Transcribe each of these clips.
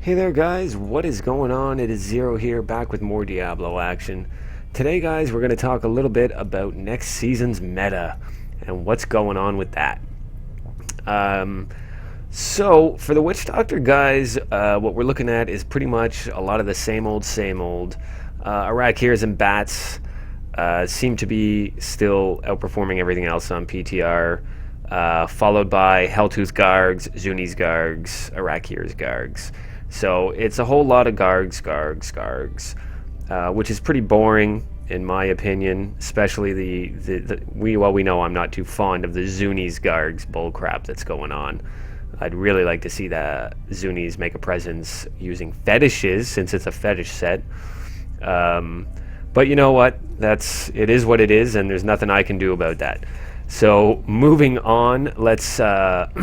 Hey there guys, what is going on? It is Zero here, back with more Diablo action. Today guys, we're going to talk a little bit about next season's meta and what's going on with that. So for the Witch Doctor guys, what we're looking at is pretty much a lot of the same old, same old. Arakirs and Bats seem to be still outperforming everything else on PTR, followed by Helltooth Gargs, Zuni's Gargs, Arakirs Gargs. So it's a whole lot of Gargs, which is pretty boring in my opinion, especially we know I'm not too fond of the Zuni's Gargs bullcrap that's going on. I'd really like to see the Zunis make a presence using fetishes, since it's a fetish set. But you know what? It is what it is, and there's nothing I can do about that. So moving on, let's talk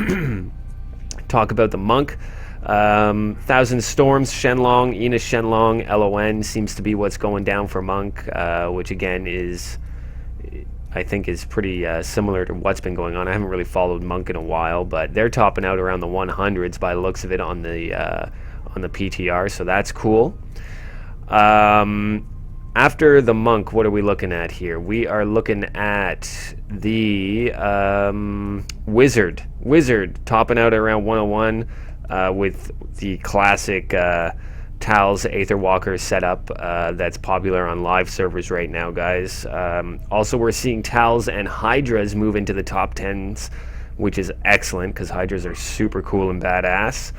about the monk. Thousand Storms, Shenlong, Enos Shenlong, LON seems to be what's going down for monk, which again I think is pretty similar to what's been going on. I haven't really followed monk in a while, but they're topping out around the 100s by the looks of it on the PTR, so that's cool. After the monk, what are we looking at here? We are looking at the wizard topping out around 101. With the classic Tal's Aetherwalker setup that's popular on live servers right now, guys. Also, we're seeing Tal's and Hydras move into the top 10s, which is excellent because Hydras are super cool and badass.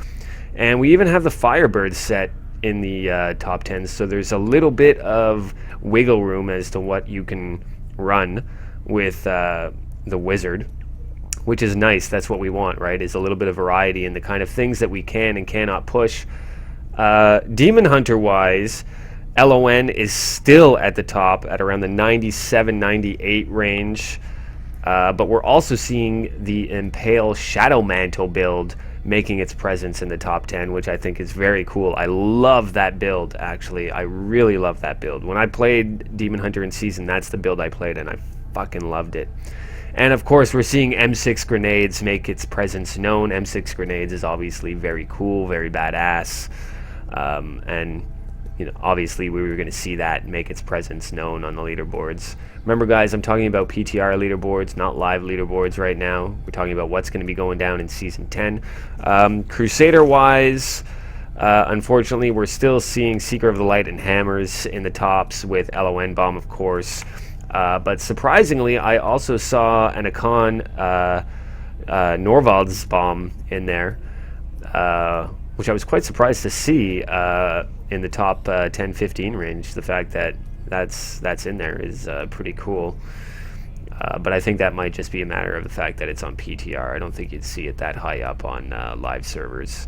And we even have the Firebird set in the top 10s, so there's a little bit of wiggle room as to what you can run with the wizard, which is nice. That's what we want, right? Is a little bit of variety in the kind of things that we can and cannot push. Demon Hunter wise, LON is still at the top at around the 97-98 range, but we're also seeing the Impale Shadow Mantle build making its presence in the top 10, which I think is very cool. I love that build, actually. I really love that build. When I played Demon Hunter in Season, that's the build I played, and I fucking loved it. And of course, we're seeing M6 Grenades make its presence known. M6 Grenades is obviously very cool, very badass. And, you know, obviously we were going to see that make its presence known on the leaderboards. Remember, guys, I'm talking about PTR leaderboards, not live leaderboards right now. We're talking about what's going to be going down in Season 10. Crusader-wise, unfortunately, we're still seeing Seeker of the Light and Hammers in the tops with LON Bomb, of course. But surprisingly, I also saw an Akon Norvald's bomb in there, which I was quite surprised to see in the top 10-15 range. The fact that that's in there is pretty cool. But I think that might just be a matter of the fact that it's on PTR. I don't think you'd see it that high up on live servers.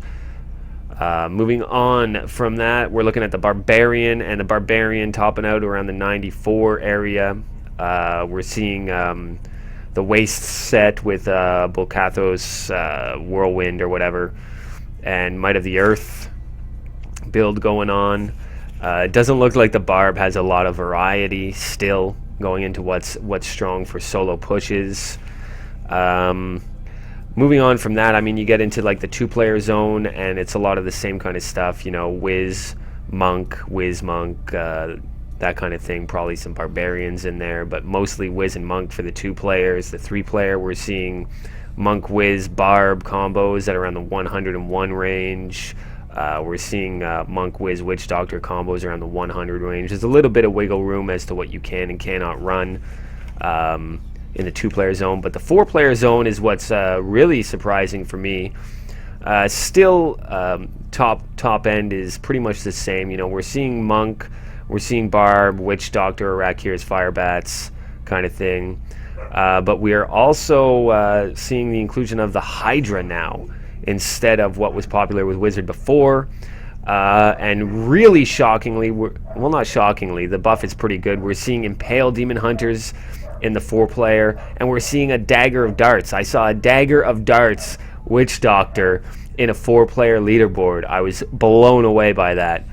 Moving on from that, we're looking at the Barbarian, and the Barbarian topping out around the 94 area. We're seeing the Waste set with Bulkathos Whirlwind or whatever, and Might of the Earth build going on. It doesn't look like the Barb has a lot of variety still going into what's strong for solo pushes. Moving on from that, I mean, you get into like the two-player zone, and it's a lot of the same kind of stuff, you know, Wiz Monk, that kind of thing. Probably some Barbarians in there, but mostly Wiz and Monk for the 2 players. The 3-player, we're seeing Monk, Wiz, Barb combos at around the 101 range. We're seeing Monk, Wiz, Witch Doctor combos around the 100 range. There's a little bit of wiggle room as to what you can and cannot run in the 2-player zone, but the 4-player zone is what's really surprising for me. Still, top end is pretty much the same. You know, we're seeing Monk, we're seeing Barb, Witch Doctor, Arakirs, Firebats kind of thing, but we are also seeing the inclusion of the Hydra now instead of what was popular with Wizard before. And really shockingly, well, not shockingly, the buff is pretty good. We're seeing Impale Demon Hunters in the 4-player, and we're seeing a Dagger of Darts. I saw a Dagger of Darts Witch Doctor in a 4-player leaderboard. I was blown away by that,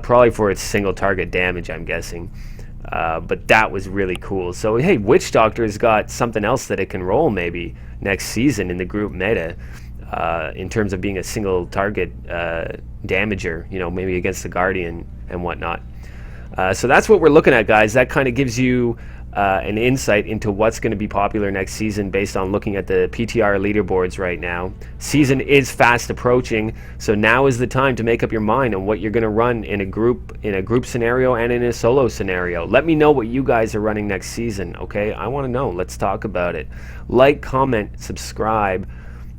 probably for its single target damage, I'm guessing. But that was really cool. So hey, Witch Doctor's got something else that it can roll maybe next season in the group meta. in terms of being a single target damager, maybe against the Guardian and whatnot. So that's what we're looking at, guys. That kind of gives you an insight into what's going to be popular next season based on looking at the PTR leaderboards right now. Season is fast approaching, so now is the time to make up your mind on what you're going to run in a group scenario and in a solo scenario. Let me know what you guys are running next season, okay? I want to know. Let's talk about it. Like, comment, subscribe.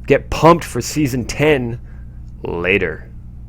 Get pumped for Season 10 later.